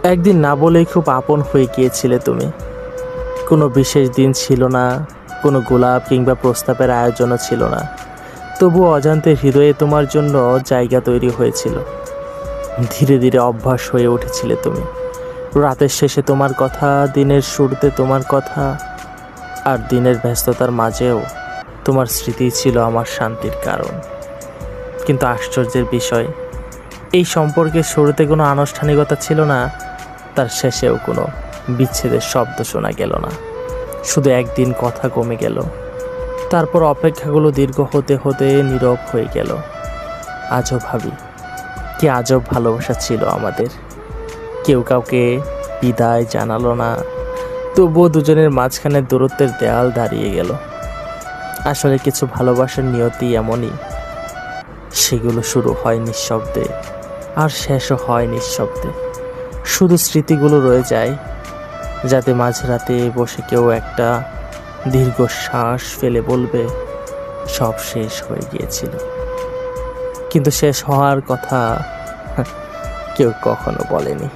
একদিন না বলেই খুব আপন হয়ে গিয়েছিলে তুমি। কোনো বিশেষ দিন ছিল না, কোনো গোলাপ কিংবা প্রস্তাবের আয়োজনও ছিল না, তবুও অজান্তে হৃদয়ে তোমার জন্য জায়গা তৈরি হয়েছিল। ধীরে ধীরে অভ্যাস হয়ে উঠেছিলে তুমি। রাতের শেষে তোমার কথা, দিনের শুরুতে তোমার কথা, আর দিনের ব্যস্ততার মাঝেও তোমার স্মৃতি ছিল আমার শান্তির কারণ। কিন্তু আশ্চর্যের বিষয়, এই সম্পর্কের শুরুতে কোনো আনুষ্ঠানিকতা ছিল না, তার শেষেও কোনো বিচ্ছেদের শব্দ শোনা গেল না। শুধু একদিন কথা কমে গেল, তারপর অপেক্ষাগুলো দীর্ঘ হতে হতে নীরব হয়ে গেল। আজও ভাবি, কি আজব ভালোবাসা ছিল আমাদের। কেউ কাউকে বিদায় জানালো না, তবুও দুজনের মাঝখানে দূরত্বের দেয়াল দাঁড়িয়ে গেল। আসলে কিছু ভালোবাসার নিয়তি এমনই, সেগুলো শুরু হয় নিঃশব্দে আর শেষও হয় নিঃশব্দে। শুধু স্মৃতিগুলো রয়ে যায়, যাতে মাঝরাতে বসে কেউ একটা দীর্ঘশ্বাস ফেলে বলবে সব শেষ হয়ে গিয়েছিল। কিন্তু শেষ হওয়ার কথা কেউ কখনো বলেনি।